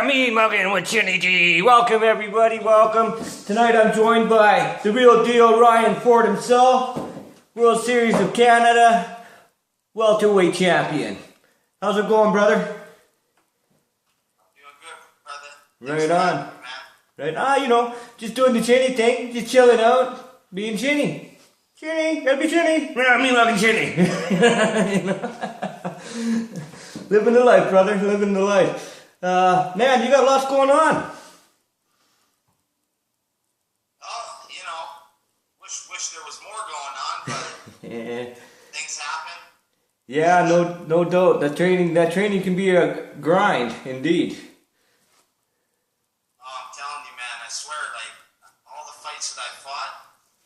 Mean-Muggin with Chinny G. Welcome everybody, welcome. Tonight I'm joined by the real deal Ryan Ford himself, World Series of Canada, welterweight champion. How's it going, brother? Doing good, brother. Right on. Right on, you know, just doing the Chinny thing, just chilling out, being Chinny. Chinny, gotta be Chinny. Mean-Muggin Chinny. Living the life, brother, living the life. Man, you got lots going on. Oh, you know, wish there was more going on, but Yeah. things happen. Yeah, no doubt. That training can be a grind, indeed. Oh, I'm telling you, man, I swear, like, all the fights that I fought,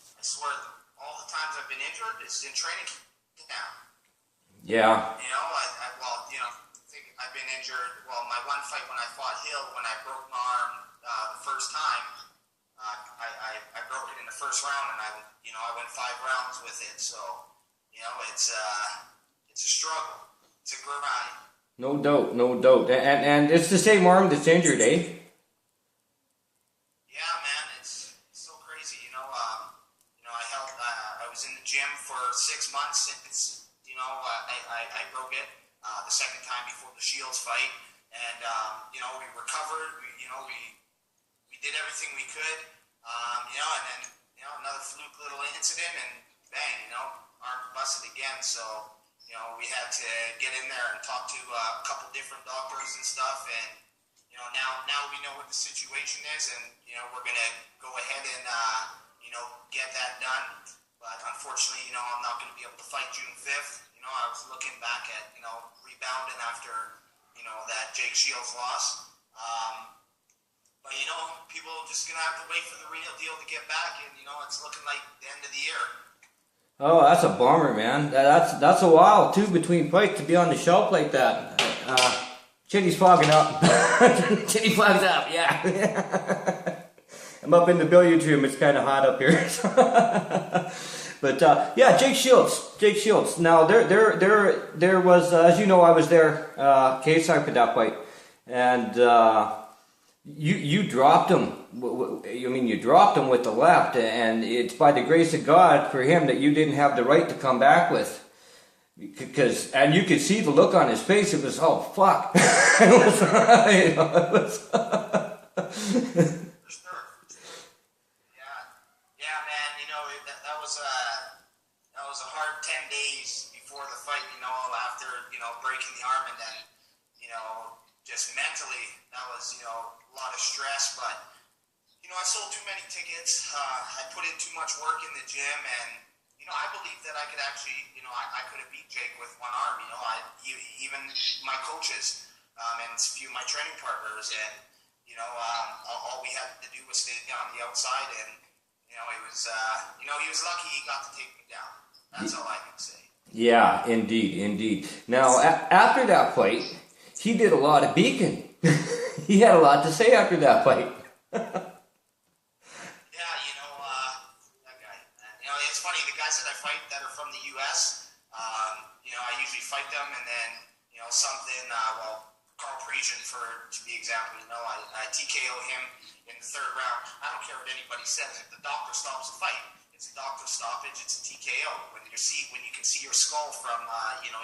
I swear, all the times I've been injured, it's in training now. Yeah. You know, well, you know, I've been injured. Well, my one fight when I fought Hill, when I broke my arm the first time, I broke it in the first round, and I went 5 rounds with it. So, you know, it's a struggle. It's a grind. No doubt, no doubt. And it's the same arm that's injured, eh? Yeah, man, it's so crazy. I was in the gym for 6 months since, I broke it the second time before the Shields fight, and we recovered. We did everything we could, and then another fluke little incident, and bang, arm busted again. So we had to get in there and talk to a couple different doctors and stuff, and now we know what the situation is, and we're gonna go ahead and get that done. But unfortunately, I'm not going to be able to fight June 5th. I was looking back at rebounding after that Jake Shields loss. But people are just gonna have to wait for the real deal to get back, and it's looking like the end of the year. Oh, that's a bummer, man. That's a while too between fights to be on the shelf like that. Chinny's fogging up. Chinny fogs up, yeah. I'm up in the billiard room. It's kind of hot up here. But yeah, Jake Shields. Now there was, as you know, I was there, K-side for that fight, and you dropped him. You dropped him with the left, and it's by the grace of God for him that you didn't have the right to come back with. And you could see the look on his face. It was, oh fuck. It was. That was a hard 10 days before the fight, after, breaking the arm, and then, just mentally, that was, a lot of stress, but, I sold too many tickets, I put in too much work in the gym, and, I believe that I could actually, I could have beat Jake with one arm, even my coaches, and a few of my training partners, and, all we had to do was stay on the outside, and, he was lucky he got to take me down. That's all I can say. Yeah, indeed. Now, after that fight, he did a lot of beaking. He had a lot to say after that fight. Yeah, that guy. It's funny, the guys that I fight that are from the U.S., I usually fight them, and then, Carl Parisian, to be example, I TKO him in the 3rd round. I don't care what anybody says. If the doctor stops the fight, it's a doctor stoppage. It's a TKO. When you can see your skull from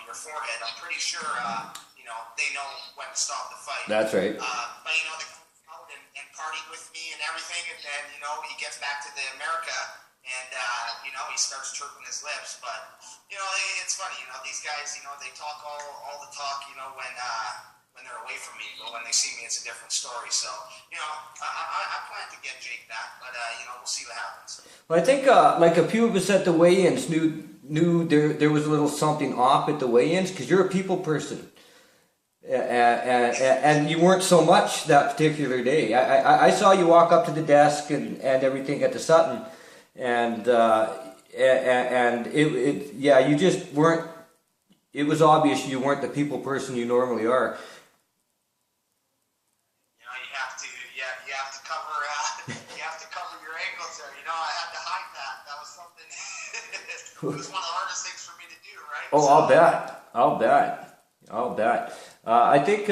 your forehead, I'm pretty sure they know when to stop the fight. That's right. But they come out and party with me and everything, and then he gets back to the America, and he starts chirping his lips. But it's funny. These guys, they talk all the talk. When they're away from me, but when they see me, it's a different story. So, I plan to get Jake back, but, we'll see what happens. Well, I think, like a few of us at the weigh-ins knew there was a little something off at the weigh-ins, because you're a people person. And you weren't so much that particular day. I saw you walk up to the desk and everything at the Sutton, and you just weren't, it was obvious you weren't the people person you normally are. You have to cover your ankles there. I had to hide that. That was something. It was one of the hardest things for me to do, right? Oh, I'll bet. I think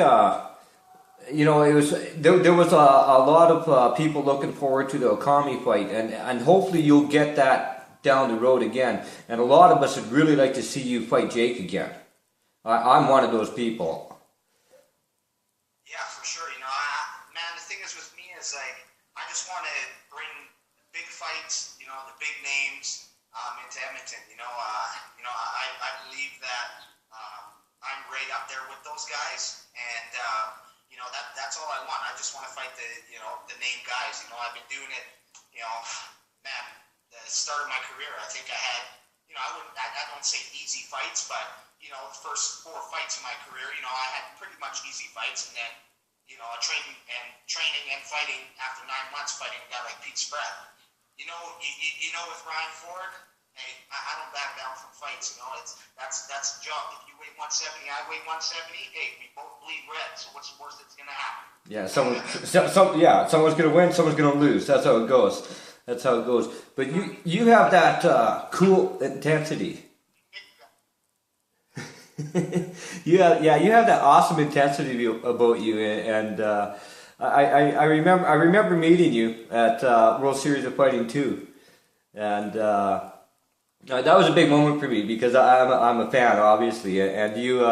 you know, it was there was a lot of people looking forward to the Okami fight, and hopefully you'll get that down the road again. And a lot of us would really like to see you fight Jake again. I'm one of those people. Yeah, for sure. You know, man, the thing is with me is like I just want to bring big fights, you know, the big names into Edmonton. I believe that I'm right up there with those guys, and that's all I want. I just want to fight the name guys. You know, I've been doing it. You know, man, the start of my career, I think I had. You know, I don't say easy fights, but you know, the first 4 fights in my career, you know, I had pretty much easy fights, and then training and fighting after 9 months fighting a guy like Pete Spread. You know, with Ryan Ford, hey, I don't back down from fights. You know, that's the job. If you weigh 170, I weigh 170. Hey, we both bleed red. So what's the worst that's gonna happen? Yeah, someone's gonna win, someone's gonna lose. That's how it goes. That's how it goes. But you have that cool intensity. you have that awesome intensity about you, and I remember meeting you at World Series of Fighting 2, and that was a big moment for me because I'm a fan, obviously, and you.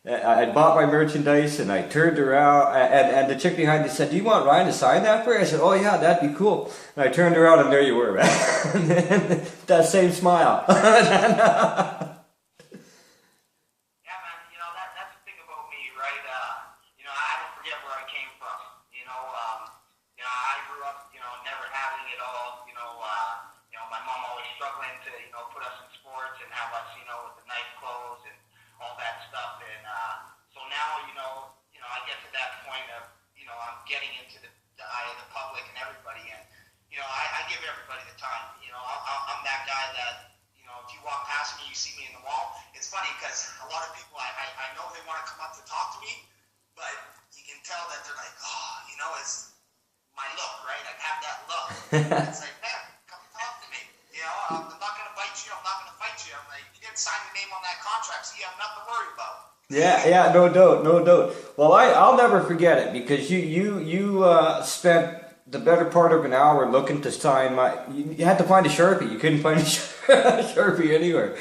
I bought my merchandise and I turned around, and the chick behind me said, "Do you want Ryan to sign that for you?" I said, "Oh yeah, that'd be cool." And I turned around and there you were, man. That same smile. Getting into the eye of the public and everybody, and I give everybody the time. I'm that guy that if you walk past me, you see me in the mall. It's funny because a lot of people I know they want to come up to talk to me, but you can tell that they're like, it's my look, right? I have that look. It's like, man, come talk to me. I'm not gonna bite you. I'm not gonna fight you. I'm like, you didn't sign your name on that contract, so you have nothing to worry about. Yeah, no doubt. Well, I'll never forget it because you spent the better part of an hour looking to sign my. You had to find a Sharpie. You couldn't find a Sharpie anywhere.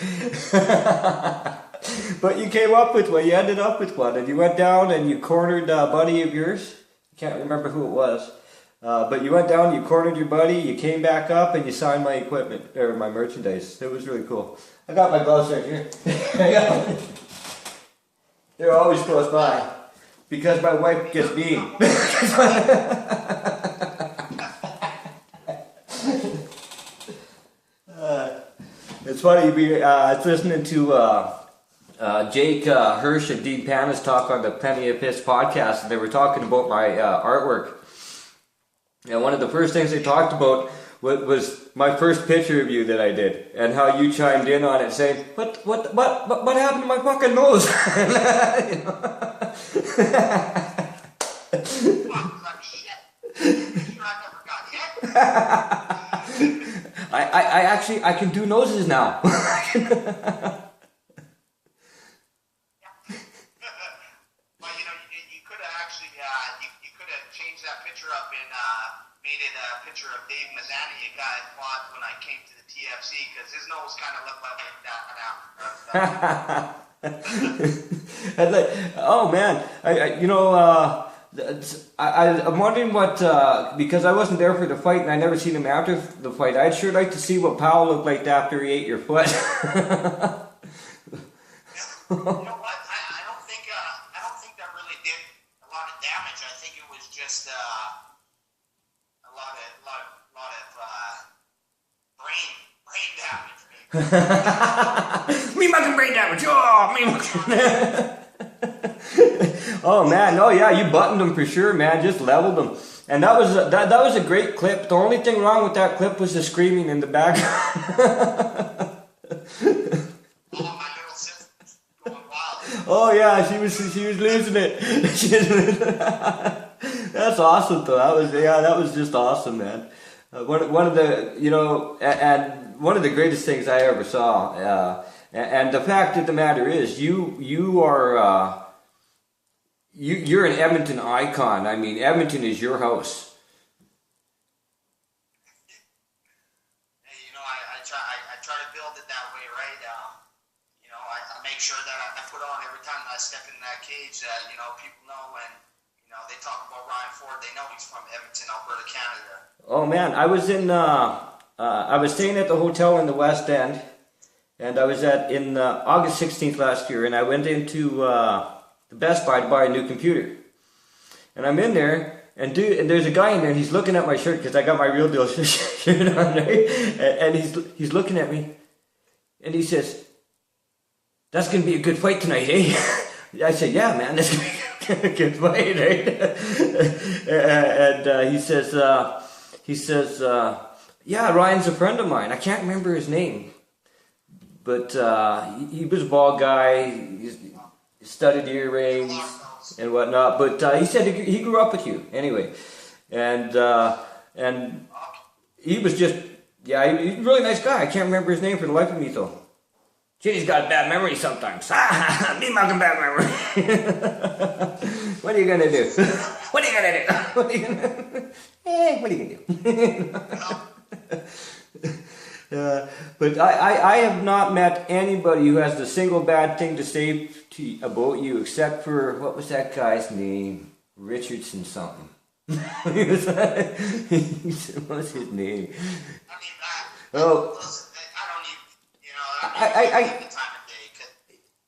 But you came up with one. You ended up with one, and you went down and you cornered a buddy of yours. I can't remember who it was, but you went down, you cornered your buddy, you came back up, and you signed my equipment or my merchandise. It was really cool. I got my gloves right here. They're always close by because my wife gets mean. It's funny. I was listening to Jake Hirsch and Dean Panis talk on the Penny of Piss podcast, and they were talking about my artwork. And one of the first things they talked about was my first picture of you that I did, and how you chimed in on it, saying, "What happened to my fucking nose?" I can do noses now. Made it a picture of Dave Mazzani, a guy I fought when I came to the TFC, because his nose kind of looked like that now. And like, oh man, I'm wondering what, because I wasn't there for the fight and I never seen him after the fight. I'd sure like to see what Powell looked like after he ate your foot. You know what? I don't think that really did a lot of damage. I think it was just a lot of brain damage. Mean-Muggin brain damage. Oh, Mean-Muggin. Oh man, oh yeah, you buttoned him for sure, man. Just leveled him, and that was a great clip. The only thing wrong with that clip was the screaming in the background. Oh yeah, she was losing it. That's awesome though. That was just awesome, man. One of the and one of the greatest things I ever saw. And the fact of the matter is, you are you're an Edmonton icon. I mean, Edmonton is your house. Hey, I try to build it that way, right? I make sure that I put on every time that I step in that cage that, people know when, they talk about Ryan Ford, they know he's from Edmonton, Alberta, Canada. Oh man, I was staying at the hotel in the West End, and I was in August 16th last year, and I went into the Best Buy to buy a new computer. And I'm in there, and there's a guy in there, and he's looking at my shirt, because I got my Real Deal shirt on, right? And he's looking at me, and he says, "That's going to be a good fight tonight, eh?" I said, "Yeah, man, that's going to be a good fight, right?" And he says, "Yeah, Ryan's a friend of mine. I can't remember his name, but he was a bald guy, studded earrings and whatnot. But he said he grew up with you anyway, and he was just, he's a really nice guy. I can't remember his name for the life of me though. Chinny's got a bad memory sometimes. Mean-Muggin bad memory." What are you gonna do? What are you gonna do? What are you gonna do? Hey, what are you gonna do? But I have not met anybody who has the single bad thing to say about you, except for, what was that guy's name? Richardson something. What was his name? Oh.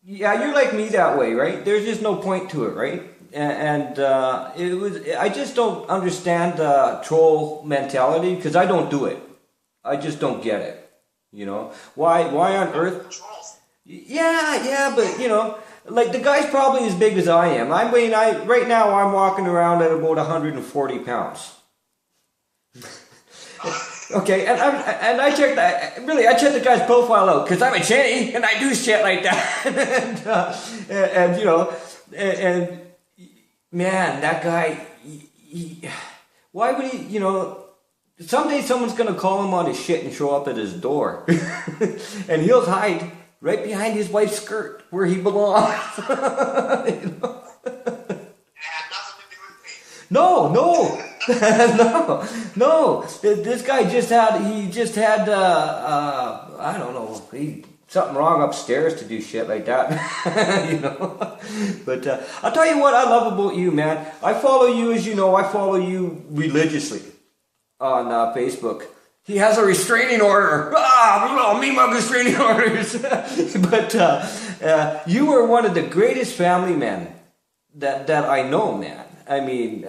Yeah, you're like me that way, right? There's just no point to it, right? And I just don't understand troll mentality, because I don't do it. I just don't get it. Why on earth? Yeah, but like the guy's probably as big as I am. Right now I'm walking around at about 140 pounds. Okay, and I checked that. Really, I checked the guy's profile out, because I'm a Chinny and I do shit like that. and man, that guy. Why would he? Someday someone's gonna call him on his shit and show up at his door, and he'll hide right behind his wife's skirt where he belongs. No. No. This guy just had I don't know, something wrong upstairs to do shit like that. But I'll tell you what I love about you, man. I follow you, as you know, I follow you religiously on Facebook. He has a restraining order. Mean-Muggin restraining orders. But you are one of the greatest family men that I know, man. I mean,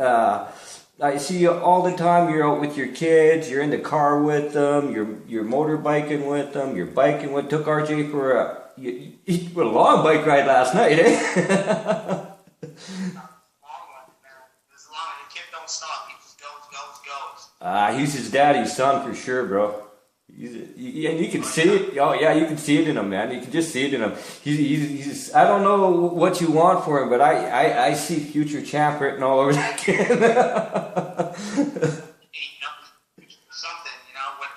I see you all the time. You're out with your kids. You're in the car with them. You're motorbiking with them. You're biking with. Took RJ for a long bike ride last night, eh? Long one, man. As long as the kid don't stop, he just goes. He's his daddy's son for sure, bro. And you can see it. Oh yeah, you can see it in him, man. You can just see it in him. He's I don't know what you want for him, but I see future champ written all over that kid. Something,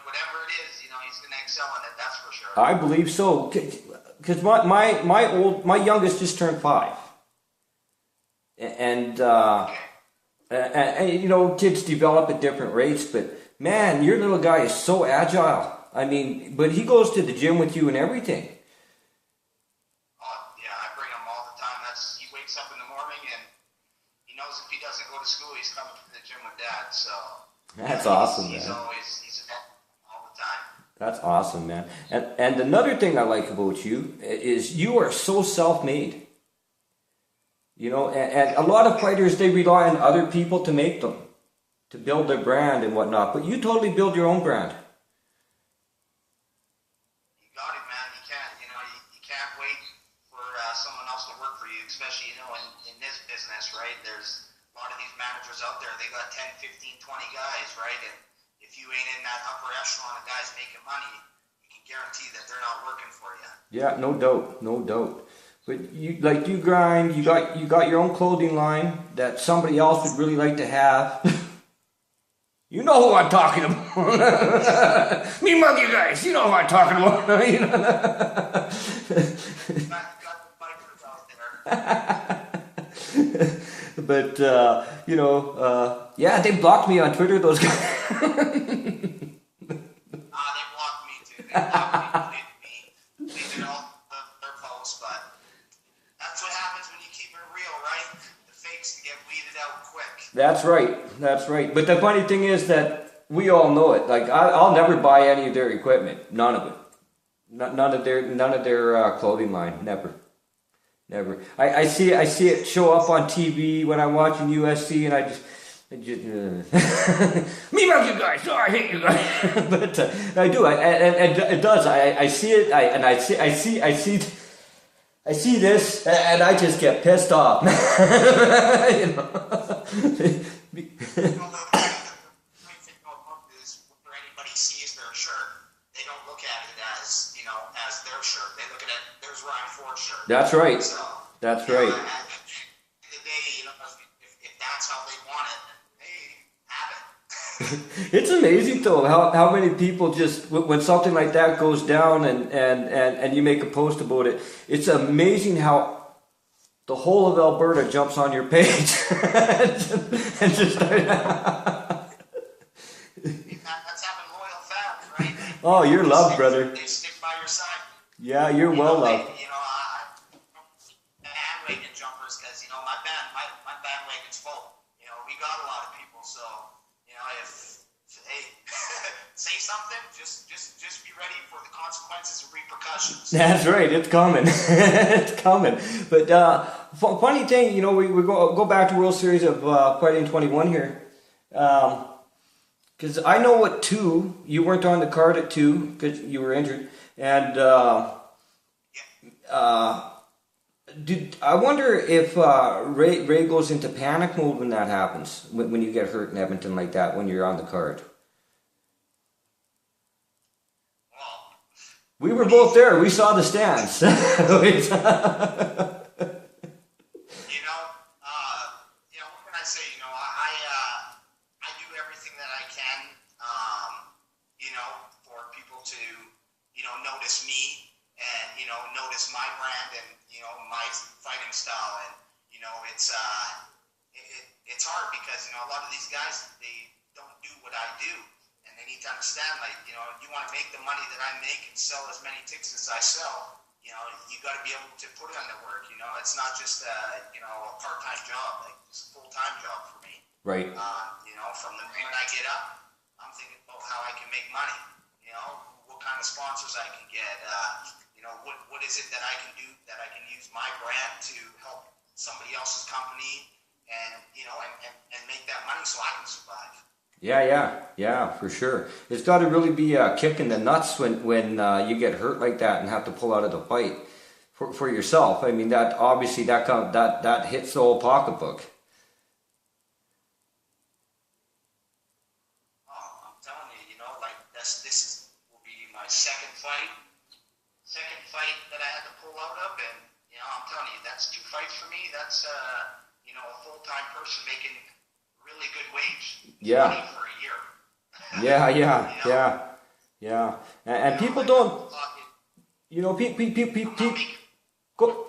whatever it is, he's gonna excel in it. That's for sure. I believe so, because my youngest just turned 5, and kids develop at different rates, but. Man, your little guy is so agile. I mean, but he goes to the gym with you and everything. Yeah, I bring him all the time. He wakes up in the morning and he knows if he doesn't go to school, he's coming to the gym with Dad. So that's awesome, man. He's all the time. That's awesome, man. And another thing I like about you is you are so self-made. And a lot of fighters, they rely on other people to make them, to build their brand and whatnot, but you totally build your own brand. You got it, man. You can't wait for someone else to work for you, especially, in this business, right? There's a lot of these managers out there, they got 10, 15, 20 guys, right? And if you ain't in that upper echelon of guys making money, you can guarantee that they're not working for you. Yeah, no doubt. But you grind, you got your own clothing line that somebody else would really like to have. You know who I'm talking about. Mean-Muggin guys, you know who I'm talking about. Got the bikers out there. But you know, yeah, they blocked me on Twitter. Those guys. They blocked me too. They blocked me, deleted all their posts, but that's what happens when you keep it real, right? The fakes get weeded out quick. That's right. That's right. But the funny thing is that we all know it. Like I'll never buy any of their equipment. None of it. None of their clothing line. Never. I see it show up on TV when I'm watching USC, and I just me love you guys. Oh, I hate you guys. But I do. And it does. I see it. I see this, and I just get pissed off. You know. Where anybody sees their shirt, they don't look at it as, you know, as their shirt. They look at it, there's Ryan Ford's shirt. That's right. So, that's you know, right. at the end of the day, you know, if that's how they want it, then hey, have it. It's amazing though how many people just when something like that goes down and you make a post about it. It's amazing how the whole of Alberta jumps on your page and just start. That's having loyal fans, right? Oh, you're loved, brother. They stick by your side. Yeah, you're well loved. You know, bandwagon jumpers, because you know my bandwagon's full. You know, we got a lot of people, so you know if hey say something, just be ready for the consequences and repercussions. That's right, it's coming. It's coming. But funny thing, you know, we go back to World Series of Fighting 21 here. Because I know at 2, you weren't on the card at 2 because you were injured. And I wonder if Ray goes into panic mode when that happens, when you get hurt in Edmonton like that, when you're on the card. We were both there. We saw the stands. You know, what can I say? You know, I do everything that I can, you know, for people to, you know, notice me and, you know, notice my brand and, you know, my fighting style. And, you know, it's hard because, you know, a lot of these guys, they don't do what I do. And they need to understand, like, you know, you want to make the money that I make and sell as many tickets as I sell, you know, you got to be able to put in the work, you know. It's not just, you know, a part-time job, like, it's a full-time job for me. Right. You know, from the moment I get up, I'm thinking about how I can make money, you know, what kind of sponsors I can get, you know, what is it that I can do, that I can use my brand to help somebody else's company and, you know, and make that money so I can survive. Yeah, for sure. It's got to really be a kick in the nuts when you get hurt like that and have to pull out of the fight for yourself. I mean, that obviously that hits the whole pocketbook. Oh, I'm telling you, you know, like this will be my second fight that I had to pull out of, and you know, I'm telling you, that's 2 fights for me. That's you know, a full-time person making really good wage money for a year. Yeah. And people don't, you know, people go.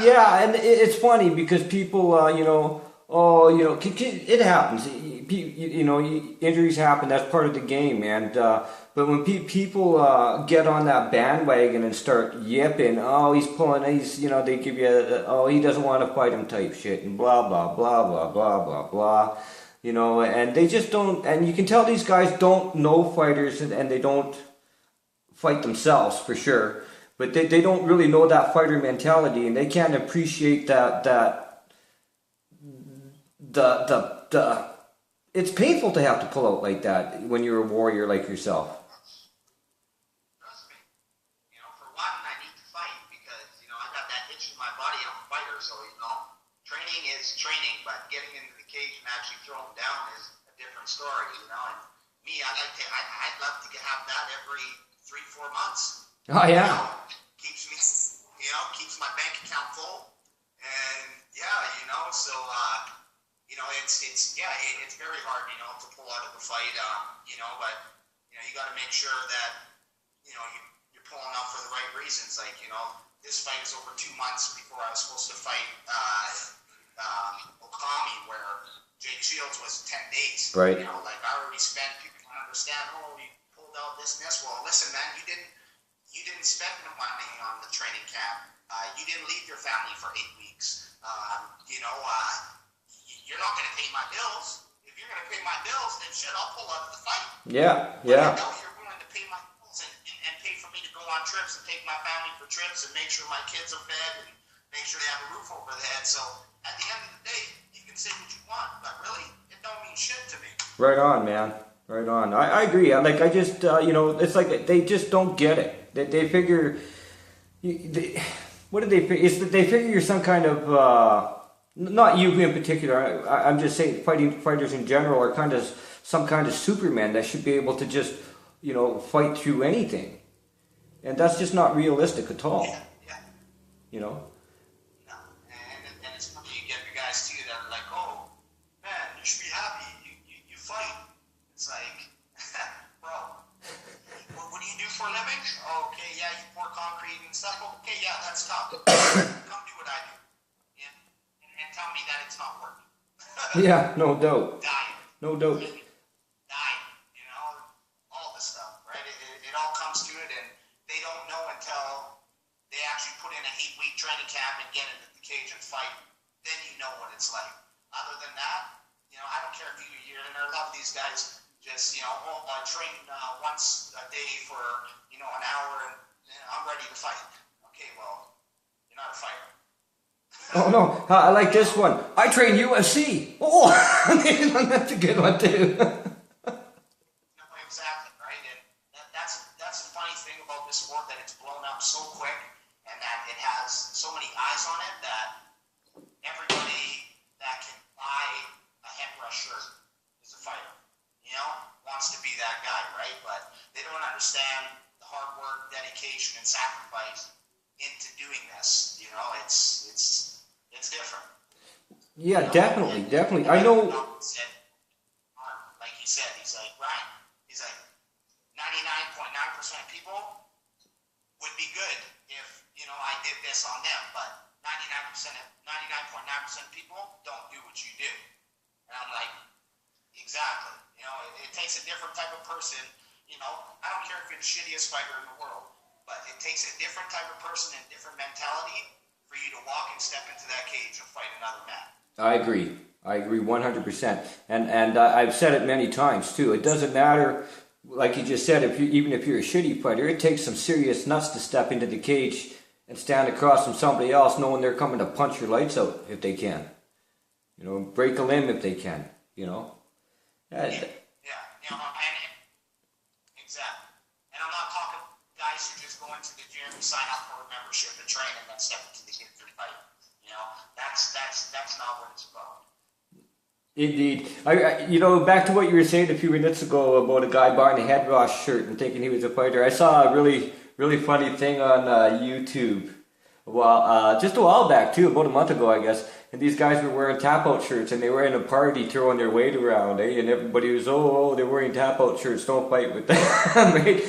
Yeah, and it's funny because people, you know, oh, you know, it happens. You know, injuries happen. That's part of the game, and but when people get on that bandwagon and start yipping, oh, he's, you know, they give you, oh, he doesn't want to fight him type shit, and blah, blah, blah, blah, blah, blah, blah, you know, and they just don't, and you can tell these guys don't know fighters, and they don't fight themselves, for sure, but they don't really know that fighter mentality, and they can't appreciate it's painful to have to pull out like that when you're a warrior like yourself. Trust me. You know, for one, I need to fight because, you know, I got that itch in my body. I'm a fighter, so, you know, training is training, but getting into the cage and actually throwing down is a different story, you know. And me, I'd love to have that every 3-4 months. Oh, yeah. You know, keeps me, you know, keeps my bank account full. And, yeah, you know, so, you know, it's very hard, you know, to pull out of the fight, you know, but, you know, you got to make sure that, you know, you're pulling out for the right reasons. Like, you know, this fight is over 2 months before I was supposed to fight Okami, where Jake Shields was 10 days. Right. You know, like I already spent. People don't understand. Oh, we pulled out this and this. Well, listen, man, you didn't spend the money on the training camp. You didn't leave your family for 8 weeks. You're not going to pay my bills. If you're going to pay my bills, then shit, I'll pull out of the fight. Yeah, But yeah. I know you're willing to pay my bills and pay for me to go on trips and take my family for trips and make sure my kids are fed and make sure they have a roof over their head. So at the end of the day, you can say what you want, but really, it don't mean shit to me. Right on, man. Right on. I agree. Like, I just, it's like they just don't get it. They figure, what do they figure? It's that they figure you're some kind of, not you in particular, I'm just saying fighters in general are kind of some kind of Superman that should be able to just, fight through anything. And that's just not realistic at all. Yeah. You know? No. And it's funny, you get the guys too that are like, oh, man, you should be happy. You fight. It's like, bro, what do you do for a living? Oh, okay, yeah, you pour concrete and stuff. Okay, yeah, that's tough. Come do what I do. Yeah? And tell me that it's not working. Yeah, no doubt. Dying. No doubt. Dying. All this stuff, right? It all comes to it, and they don't know until they actually put in a 8-week training camp and get into the cage and fight. Then you know what it's like. Other than that, I don't care if you're in there. A lot of these guys just, I train once a day for, an hour and I'm ready to fight. Okay, well, you're not a fighter. Oh no, I like this one. I train UFC. Oh, that's a good one too. Exactly, right? And that's the funny thing about this sport, that it's blown up so quick and that it has so many eyes on it that everybody that can buy a head rush shirt is a fighter. Wants to be that guy, right? But they don't understand the hard work, dedication, and sacrifice into doing this. It's different. Yeah, definitely. I know. Like he said, he's like, Ryan, he's like, 99.9% of people would be good if, I did this on them, but 99.9% of people don't do what you do. And I'm like, exactly. It takes a different type of person. I don't care if you're the shittiest fighter in the world, but it takes a different type of person and different mentality for you to walk and step into that cage and fight another man. I agree 100%. And I've said it many times too. It doesn't matter, like you just said, even if you're a shitty fighter, it takes some serious nuts to step into the cage and stand across from somebody else knowing they're coming to punch your lights out if they can. Break a limb if they can, Yeah, exactly. And I'm not talking guys who just go into the gym, sign up for a membership and train, and then step into the cage and fight. That's not what it's about. Indeed. Back to what you were saying a few minutes ago about a guy buying a head rush shirt and thinking he was a fighter. I saw a really, really funny thing on YouTube. Well, just a while back too, about a month ago, I guess. And these guys were wearing tap-out shirts, and they were in a party throwing their weight around, and everybody was, they're wearing tap-out shirts, don't fight with them, right?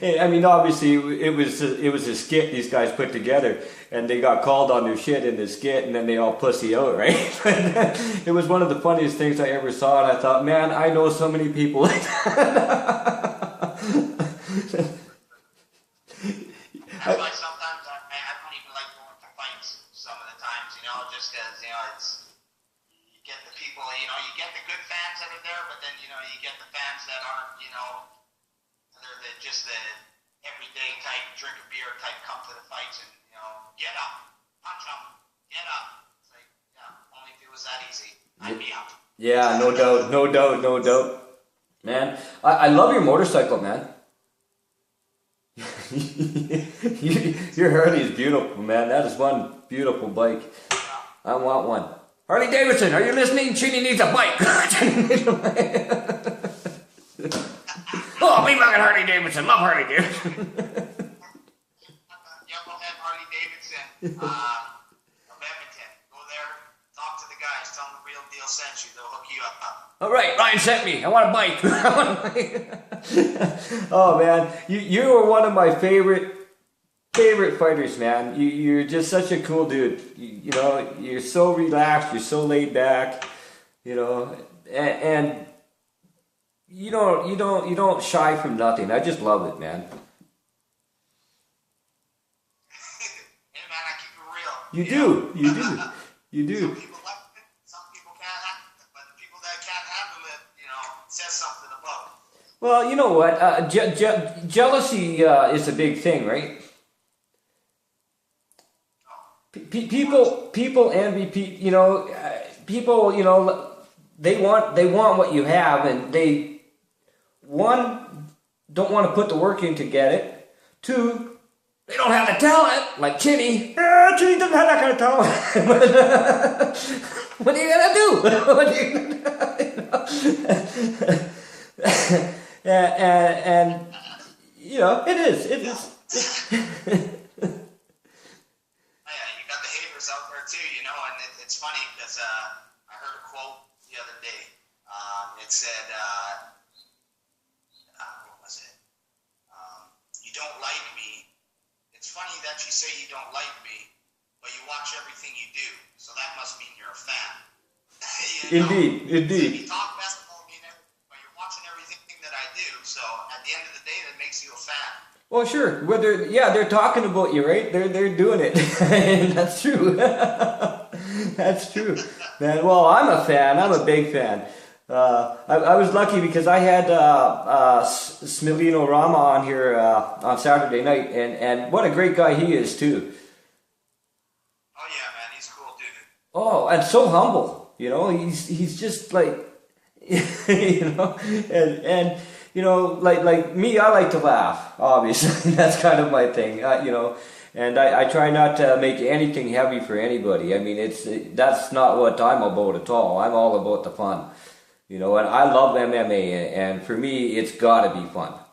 And I mean, obviously, it was a skit these guys put together, and they got called on their shit in the skit, and then they all pussy out, right? It was one of the funniest things I ever saw, and I thought, man, I know so many people like that. That's why sometimes I don't even like going to fights some of the times, just because, you get the people, you get the good fans that are there, but then, you get the fans that aren't, they're just the everyday type, drink a beer type, come to the fights and, get up, punch them, get up. It's like, yeah, only if it was that easy, I'd be up. Yeah, no doubt. Man, I love your motorcycle, man. Your Harley is beautiful, man. That is one beautiful bike. I want one. Harley Davidson, are you listening? Chinny needs a bike. Oh, Mean-Muggin Harley Davidson. Love Harley Davidson. Yellowhead Harley Davidson of Edmonton. Go there, talk to the guys, tell them the real deal sent you. They'll hook you up. All right, Ryan sent me. I want a bike. Oh man, you were one of my favorite favorite fighters, man. You're just such a cool dude. You know, you're so relaxed. You're so laid back. You know, and you don't shy from nothing. I just love it, man. Hey man, I keep it real. You know? do, you do, you do. Some people like it, some people can't handle it, but the people that can't handle it, you know, says something about it. Well, you know what? Jealousy is a big thing, right? People envy. You know, people. You know, they want what you have, and they don't want to put the work in to get it. 2, they don't have the talent, like Chinny. Chinny doesn't have that kind of talent. What are you gonna do? What are you gonna do? And you know, it is. Yeah, you got the haters out there too, you know, and it's funny because I heard a quote the other day. It said, what was it? You don't like me. It's funny that you say you don't like me, but you watch everything you do, so that must mean you're a fan. You know? Indeed. You talk best about me, but you're watching everything that I do, so at the end of the day, that makes you a fan. Well, sure. Whether they're talking about you, right? They're doing it. That's true. That's true, man. Well, I'm a fan. I'm a big fan. I was lucky because I had Smilino Rama on here on Saturday night, and what a great guy he is too. Oh yeah, man, he's cool, dude. Oh, and so humble. You know, he's just like, you know, and you know, like me, I like to laugh. Obviously, that's kind of my thing. You know, and I try not to make anything heavy for anybody. I mean, that's not what I'm about at all. I'm all about the fun. You know, and I love MMA, and for me, it's got to be fun. Oh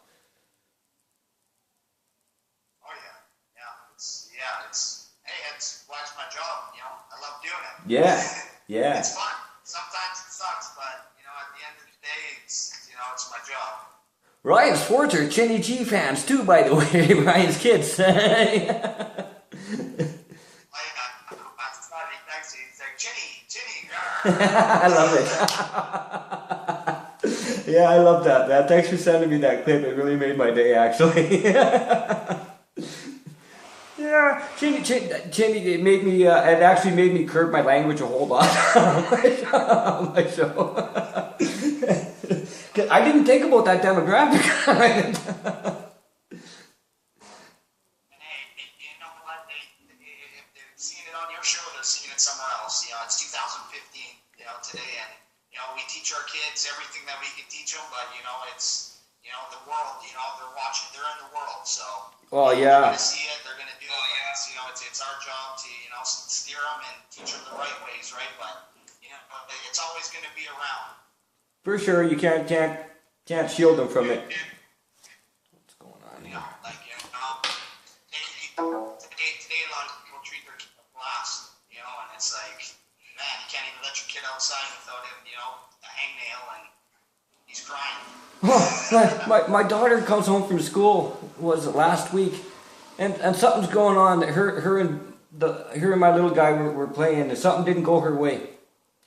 yeah, it's well, it's my job. You know, I love doing it. Yeah. It's fun. Sometimes it sucks, but you know, at the end of the day, it's my job. Ryan's sports are Chinny G fans too, by the way. Ryan's kids. That's funny. He's like Chinny. I love it. Yeah, I love that, man. Thanks for sending me that clip. It really made my day, actually. Yeah, Chinny, it made me. It actually made me curb my language a whole lot on my show. I didn't think about that demographic. And hey, you know what? If they're seeing it on your show, they're seeing it somewhere else. You know, it's 2015. You know, today, and you know, we teach our kids everything that we can teach them. But you know, it's the world. You know, they're watching. They're in the world. So. Oh yeah. They're gonna see it. They're gonna do it. And it's our job to steer them and teach them the right ways, right? But it's always gonna be around. For sure, you can't shield them from it. What's going on here? Today a lot of people treat their kid like glass, and it's like, man, you can't even let your kid outside without him, a hangnail, and he's crying. Oh, my daughter comes home from school, was it last week, and something's going on. Her and my little guy were playing, and something didn't go her way,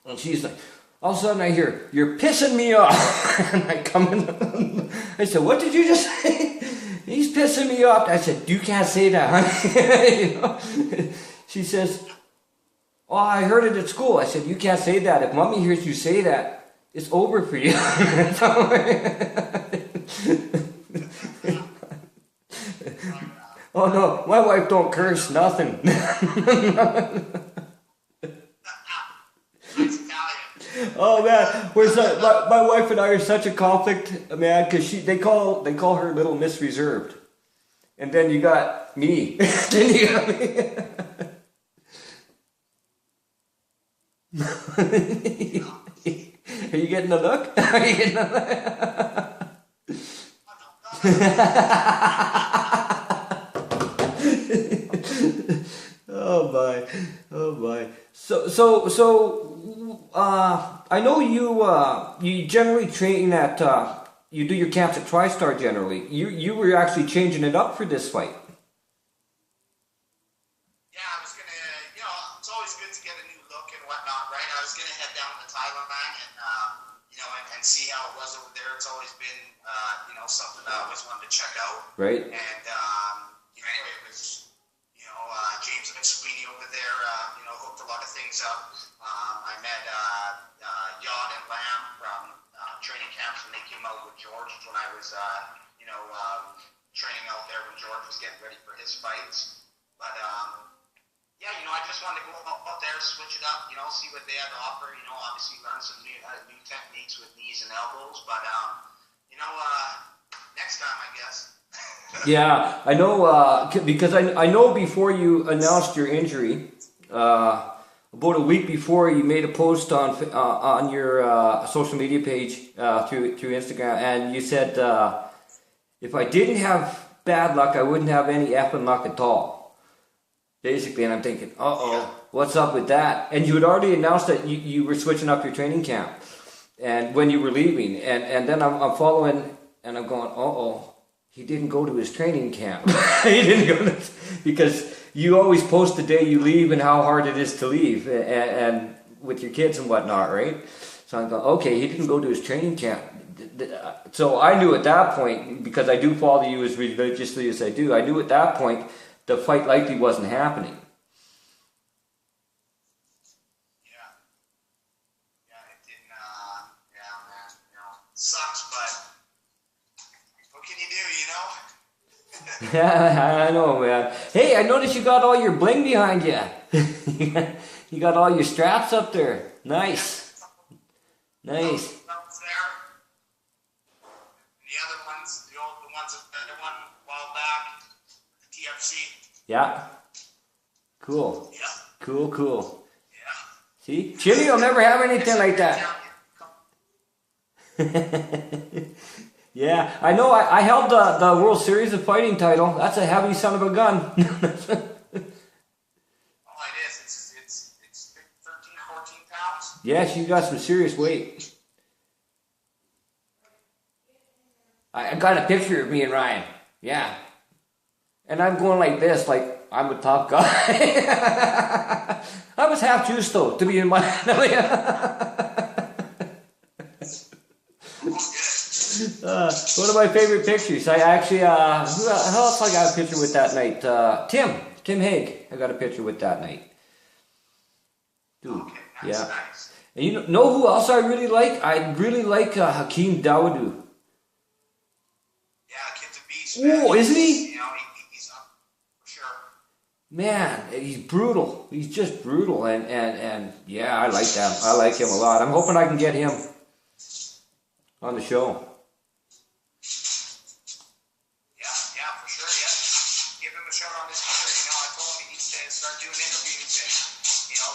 and she's like, all of a sudden I hear, "You're pissing me off." And I come in, I said, "What did you just say?" "He's pissing me off." I said, "You can't say that, honey." She says, "Oh, I heard it at school." I said, "You can't say that. If mommy hears you say that, it's over for you." Oh no, my wife don't curse, nothing. Oh man, my wife and I are such a conflict, man, because they call her Little Miss Reserved, and then you got me. Then you got me. Are you getting a look? Are you getting a look? Oh my. So I know you generally train at you do your camps at TriStar generally. You were actually changing it up for this fight. right. I was gonna head down to Thailand and and see how it was over there. It's always been something I always wanted to check out. Right. And it was James McSweeney over there. Hooked a lot of things up. I met Yod and Lamb from training camps when they came out with George when I was training out there when George was getting ready for his fights. But I just wanted to go out there, switch it up, see what they had to offer. Obviously learn some new techniques with knees and elbows. But next time, I guess. Yeah, I know, because I know before you announced your injury, about a week before, you made a post on your social media page through Instagram, and you said if I didn't have bad luck, I wouldn't have any effing luck at all. Basically, and I'm thinking, what's up with that? And you had already announced that you were switching up your training camp, and when you were leaving, and then I'm following, and I'm going, he didn't go to his training camp. He didn't go to, because you always post the day you leave and how hard it is to leave, and with your kids and whatnot, right? So I'm going, okay, he didn't go to his training camp. So I knew at that point, because I do follow you as religiously as I do, I knew at that point the fight likely wasn't happening. It didn't. Man. Sucks, but what can you do? Yeah, I know, man. Hey, I noticed you got all your bling behind you. You got all your straps up there. Nice. Nice. Yeah. Cool. Yeah. Cool. Yeah. See? Chinny will never have anything like that. Yeah. I know I held the World Series of Fighting title. That's a heavy son of a gun. Oh, it is. It's 13, 14 pounds. Yes, you got some serious weight. I got a picture of me and Ryan. Yeah. And I'm going like this, like I'm a top guy. I was half juiced though, to be in my. One of my favorite pictures. I actually, who else I got a picture with that night? Tim Haig. I got a picture with that night. Dude, okay, nice, yeah. Nice. And you know who else I really like? I really like Hakeem Dawodu. Yeah, kid's a beast. Oh, isn't he? He's up for sure. Man, he's brutal. He's just brutal, and yeah, I like that. I like him a lot. I'm hoping I can get him on the show. Yeah, for sure. Yeah, give him a shot on this Twitter. I told him he needs to start doing interviews and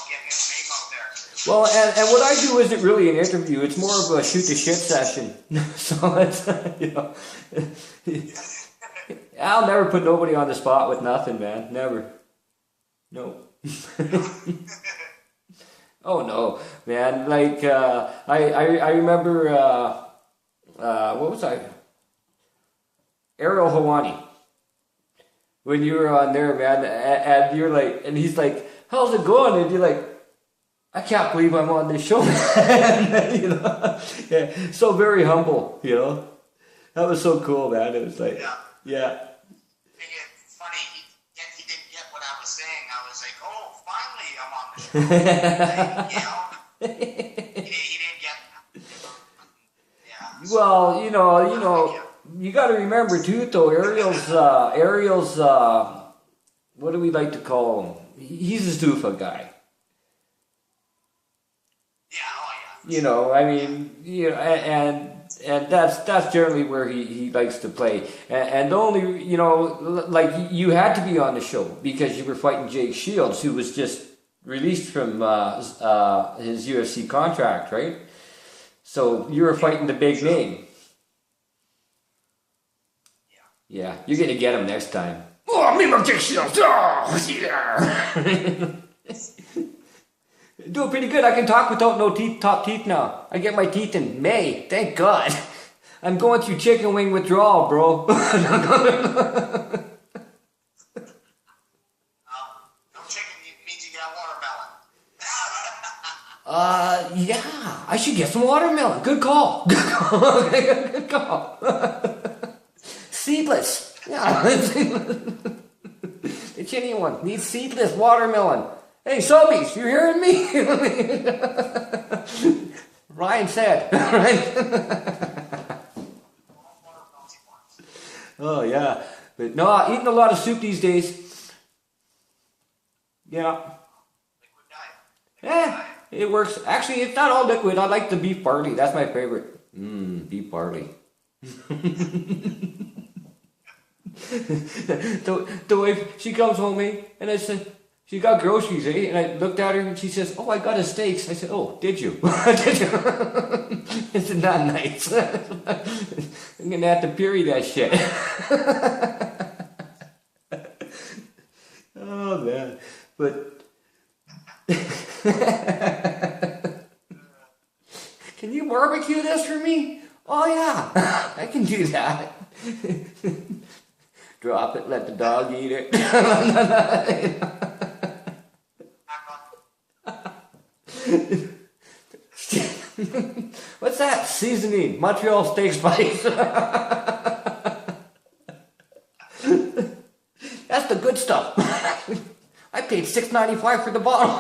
getting his name out there. Well, and what I do isn't really an interview. It's more of a shoot the shit session. So it's I'll never put nobody on the spot with nothing, man. Never. No. Oh no, man. Like I remember what was I? Ariel Hawani. When you were on there, man, and you're like, and he's like, "How's it going?" And you're like, "I can't believe I'm on this show." Yeah, so very humble, That was so cool, man. It was like, yeah. It's funny, he didn't get what I was saying. I was like, oh, finally I'm on the show. He didn't get that. Yeah. Well, you got to remember too, though. Ariel's, what do we like to call him? He's a Stufa guy. And that's generally where he likes to play. And the only, like you had to be on the show because you were fighting Jake Shields, who was just released from his UFC contract, right? So you were fighting the big name. Yeah, you're gonna get him next time. Oh, me my Jake Shields! Oh, yeah. Doing pretty good. I can talk without no top teeth now. I get my teeth in May. Thank God. I'm going through chicken wing withdrawal, bro. No chicken means you got watermelon. Yeah, I should get some watermelon. Good call. Good call. Good call. Seedless. Yeah. The Chinny one needs seedless watermelon. Hey, Sobies, you hearing me? Ryan said. Oh, yeah. But no, eating a lot of soup these days. Yeah. Yeah, it works. Actually, it's not all liquid. I like the beef barley. That's my favorite. Beef barley. The wife, she comes home, eh? And I said, she got groceries, eh? And I looked at her and she says, oh, I got a steaks. I said, oh, did you? Did you? It's not nice. I'm gonna have to puree that shit. Oh, man. But can you barbecue this for me? Oh yeah, I can do that. Drop it, let the dog eat it. What's that? Seasoning, Montreal steak spice. That's the good stuff. I paid $6.95 for the bottle.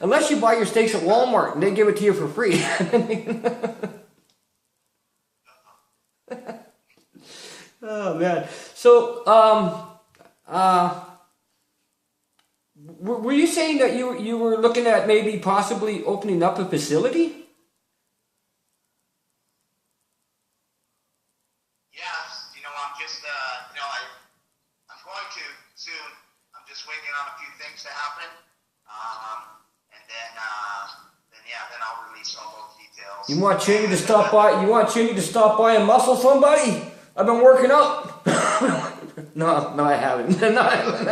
Unless you buy your steaks at Walmart and they give it to you for free. Oh man. So were you saying that you were looking at maybe possibly opening up a facility? I'm just, I'm going to soon. I'm just waiting on a few things to happen. And then I'll release all those details. You want Chinny to stop by? You want Chinny to stop by and muscle somebody? I've been working out. No, I haven't. No, I haven't.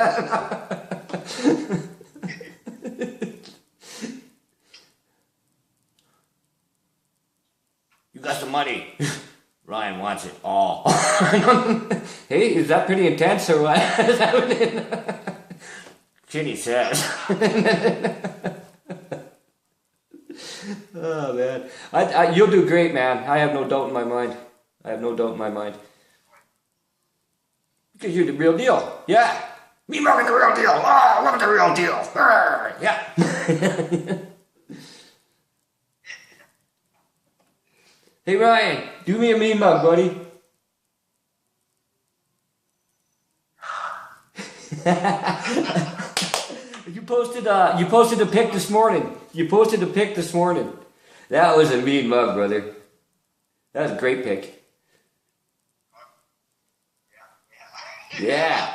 You got some money. Ryan wants it all. Hey, is that pretty intense or what? Chinny says. Oh man, you'll do great, man. I have no doubt in my mind. Because you're the real deal. Yeah. Mean-Muggin the real deal. Oh, look at the real deal. Yeah. Hey Ryan, do me a mean mug, buddy. You posted a pic this morning. That was a mean mug, brother. That was a great pic. Yeah.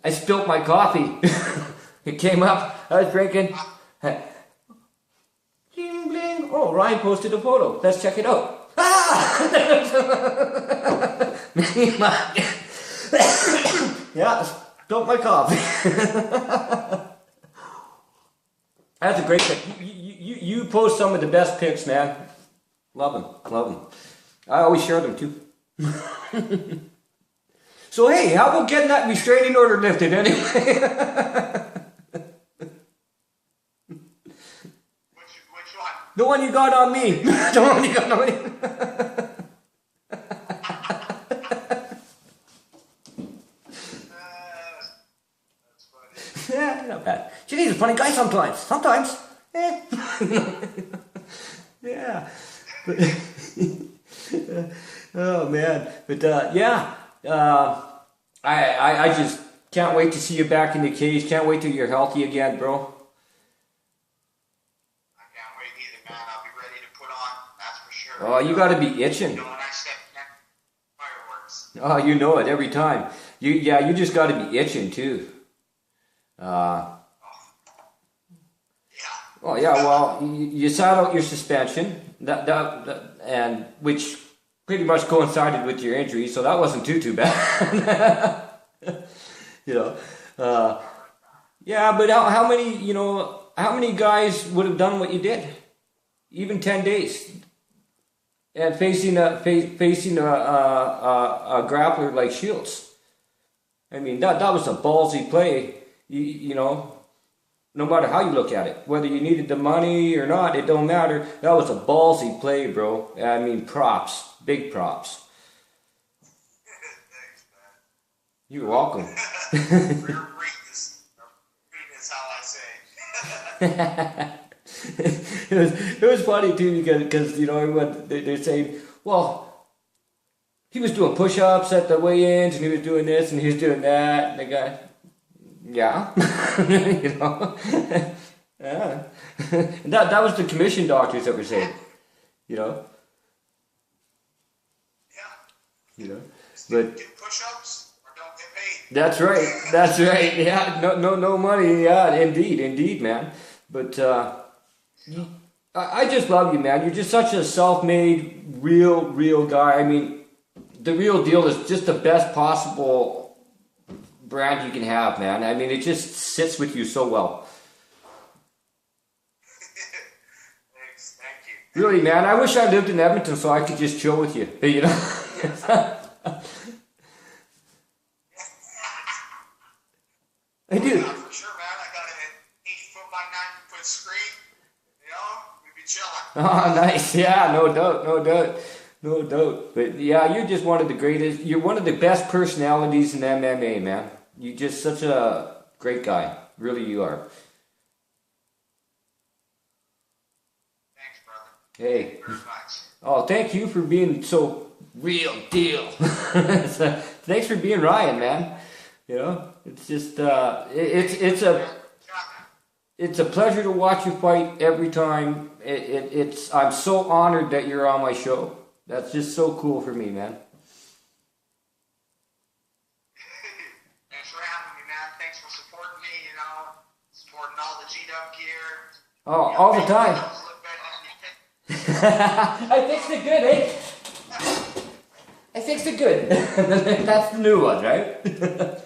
I spilt my coffee. It came up. I was drinking. Bling, bling. Oh, Ryan posted a photo. Let's check it out. Yeah, spilt my coffee. That's a great pic. You post some of the best pics, man. Love them. I always share them too. So hey, how about getting that restraining order lifted anyway? Which one? The one you got on me. The one you got on me. That's funny. Yeah, not bad. Chinny's a funny guy sometimes. Eh. Yeah. Oh man, but yeah, I just can't wait to see you back in the cage. Can't wait till you're healthy again, bro. I can't wait either, man. I'll be ready to put on, that's for sure. Oh, you got to be itching. You know, when I step next fireworks. Oh, you know it every time. You just got to be itching too. Oh yeah, well, you sat out your suspension, and which pretty much coincided with your injury, so that wasn't too bad. You know, yeah, but how many guys would have done what you did, even 10 days, and facing a grappler like Shields? I mean, that was a ballsy play, you know. No matter how you look at it, whether you needed the money or not, it don't matter. That was a ballsy play, bro. I mean, props, big props. Thanks, man. You're welcome. Real greatness is how I say. it was funny too because you know everyone they're saying, well, he was doing push-ups at the weigh-ins and he was doing this and he was doing that, and the guy, yeah, you know, yeah, and that was the commission doctors that were saying, you know, Yeah. you know, Just but. get push-ups or don't get paid. That's right. That's right. Yeah. No money. Yeah. Indeed, man. But I just love you, man. You're just such a self-made, real guy. I mean, the real deal is just the best possible brand you can have, man. I mean, it just sits with you so well. Thanks. Thank you. Really, man. I wish I lived in Edmonton so I could just chill with you. You know. I do. Yeah, for sure, man. I got an 8-foot by 9-foot screen. You know, we'd be chilling. Oh, nice. Yeah, no doubt. But yeah, you're just one of the greatest. You're one of the best personalities in MMA, man. You're just such a great guy. Really, you are. Thanks, brother. Hey. Thank you very much. Oh, thank you for being so real deal. Thanks for being Ryan, man. You know, it's just it's a pleasure to watch you fight every time. I'm so honored that you're on my show. That's just so cool for me, man. Thanks for having me, man. Thanks for supporting me, you know, supporting all the G-Dub gear. Oh, You know, all the making time. those look better than you think. I fixed it good, eh? I fixed it good. That's the new one, right? Yeah.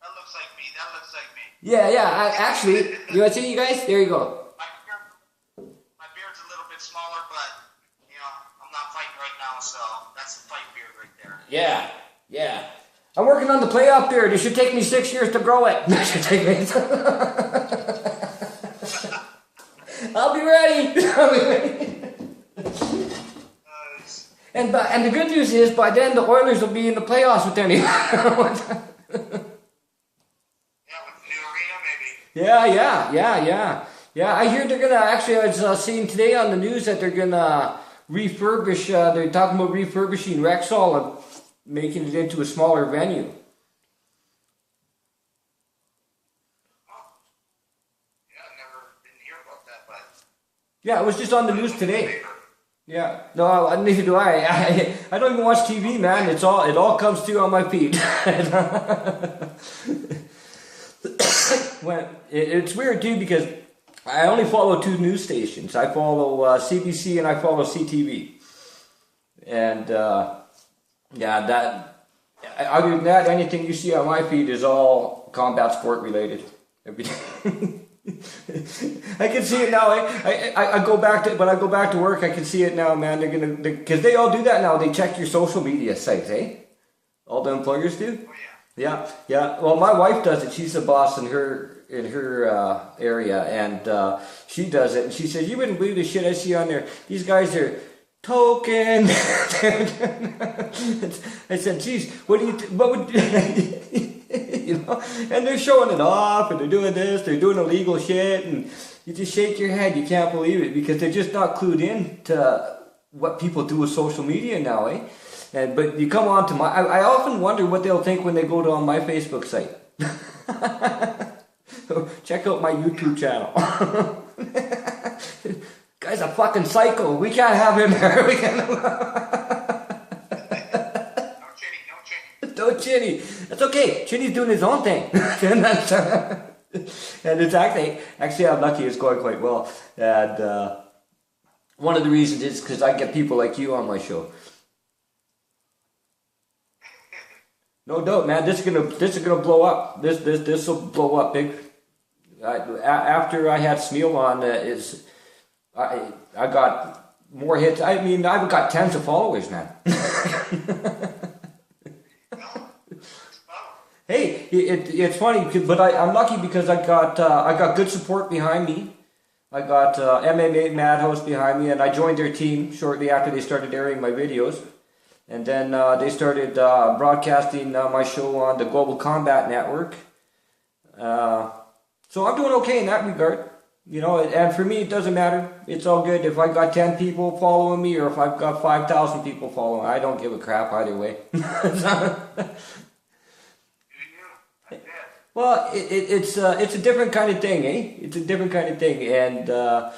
That looks like me. That looks like me. Yeah. Actually, you want to see you guys? There you go. My beard's a little bit smaller, but, you know, I'm not fighting right now, so that's the fight beard right there. Yeah. I'm working on the playoff beard. It should take me 6 years to grow it. It should take me. I'll be ready. And the good news is, by then the Oilers will be in the playoffs with any. Yeah, with the new arena, maybe. Yeah. I hear they're gonna actually. I was seeing today on the news that they're gonna refurbish. They're talking about refurbishing Rexall and making it into a smaller venue. Yeah, I didn't hear about that, but. Yeah, it was just on the news today. Yeah, no, neither do I. I don't even watch TV, man. It all comes through on my feed. It's weird too because I only follow 2 news stations. I follow CBC and I follow CTV. And yeah, that. Other than that, anything you see on my feed is all combat sport related. Everything. I can see it now. I go back to when I go back to work. I can see it now, man. Because they all do that now. They check your social media sites, eh? All the employers do. Oh yeah. Yeah. Well, my wife does it. She's the boss in her area, and she does it. And she says, "You wouldn't believe the shit I see on there. These guys are token." I said, "Geez, what would?" You know, and they're showing it off, and they're doing this, they're doing illegal shit, and you just shake your head. You can't believe it because they're just not clued in to what people do with social media now, eh? But you come on to my, I often wonder what they'll think when they go to on my Facebook site. So check out my YouTube channel. Guy's a fucking psycho. We can't have him there. We can't. No Chinny. That's okay. Chinny's doing his own thing. And it's actually I'm lucky it's going quite well. And one of the reasons is because I get people like you on my show. No doubt, man. This is gonna blow up. This will blow up big. After I had Smeal on, I got more hits. I mean, I've got tens of followers, man. Hey, it's funny, but I'm lucky because I got good support behind me. I got MMA Madhouse behind me, and I joined their team shortly after they started airing my videos. And then they started broadcasting my show on the Global Combat Network. So I'm doing okay in that regard. You know, and for me, it doesn't matter. It's all good if I got 10 people following me or if I've got 5,000 people following. I don't give a crap either way. Well, it's a different kind of thing, eh? It's a different kind of thing, and to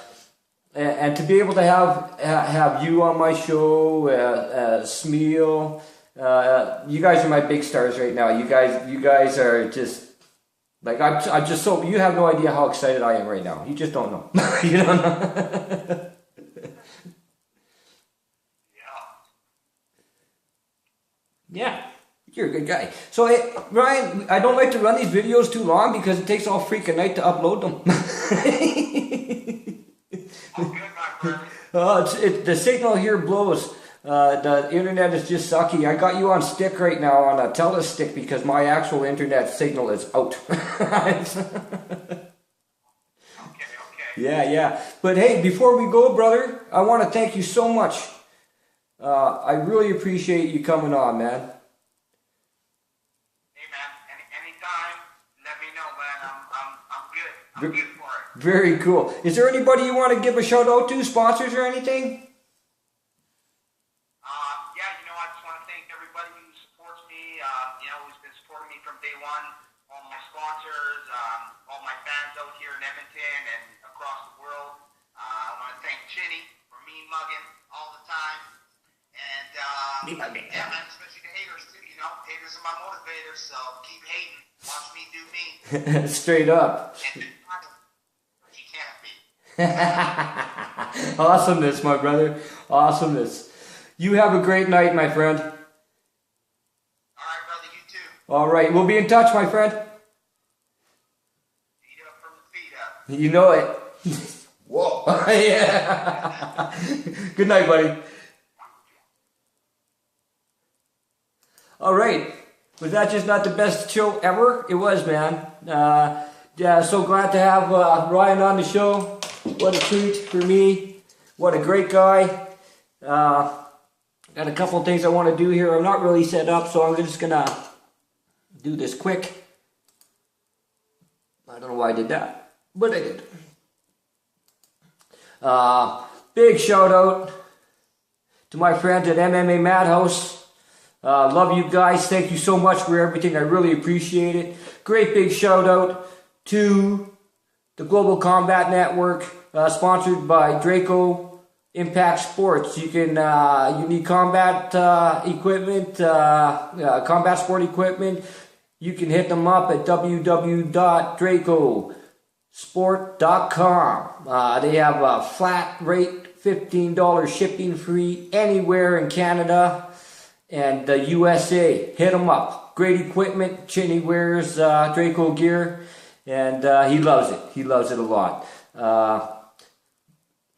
be able to have you on my show, Smeal, you guys are my big stars right now. You guys are just like I'm just so you have no idea how excited I am right now. You just don't know. You don't know. Yeah. You're a good guy. So, hey, Ryan, I don't like to run these videos too long because it takes all freaking night to upload them. The signal here blows. The internet is just sucky. I got you on stick right now on a telestick because my actual internet signal is out. Yeah. But hey, before we go, brother, I want to thank you so much. I really appreciate you coming on, man. I'm good for it. Very cool. Is there anybody you want to give a shout out to, sponsors or anything? Yeah, you know, I just want to thank everybody who supports me, you know, who's been supporting me from day one, all my sponsors, all my fans out here in Edmonton and across the world. I want to thank Chinny for Mean-Mugging all the time. And, yeah, man, especially the haters too, you know. Haters are my motivators, so keep hating. Watch me do me. Straight up. Awesomeness, my brother. Awesomeness. You have a great night, my friend. Alright, brother, you too. Alright, we'll be in touch, my friend. Feet up from the feet up. You know it. Whoa. Yeah. Good night, buddy. Alright. Was that just not the best show ever? It was, man. Yeah, so glad to have Ryan on the show. What a treat for me. What a great guy. Got a couple of things I want to do here. I'm not really set up, so I'm just going to do this quick. I don't know why I did that, but I did. Big shout out to my friends at MMA Madhouse. Love you guys. Thank you so much for everything. I really appreciate it. Great big shout out to the Global Combat Network, sponsored by Draco Impact Sports. You can you need combat equipment, combat sport equipment. You can hit them up at www.dracosport.com. They have a flat rate, $15 shipping free anywhere in Canada and the USA. Hit them up. Great equipment. Chinny wears Draco gear, and he loves it. He loves it a lot.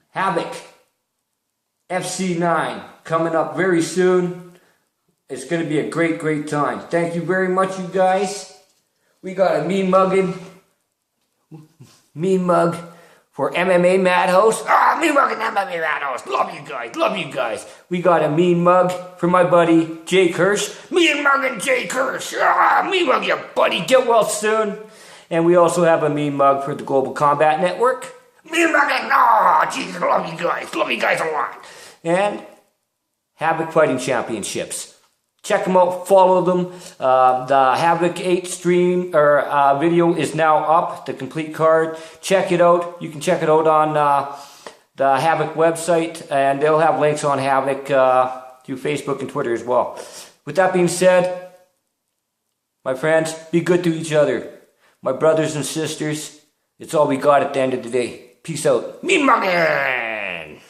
Havoc FC9 coming up very soon. It's going to be a great, great time. Thank you very much, you guys. We got a Mean-Muggin Mean-Mug for MMA Madhouse. Mean-Muggin MMA Madhouse. Love you guys. Love you guys. We got a Mean-Mug for my buddy Jake Hirsch. Mean-Muggin Jake Hirsch. Mean-Mug, you buddy. Get well soon. And we also have a Mean-Mug for the Global Combat Network. Mean-Muggin. Oh, Jesus, love you guys. Love you guys a lot. And Havoc Fighting Championships. Check them out, follow them. The Havoc 8 stream or video is now up, the complete card. Check it out. You can check it out on the Havoc website, and they'll have links on Havoc through Facebook and Twitter as well. With that being said, my friends, be good to each other. My brothers and sisters, it's all we got at the end of the day. Peace out. Mean-Muggin!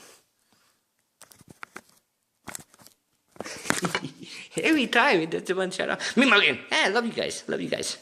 Every time it does the one shout out. Mean-Muggin! I love you guys. Love you guys.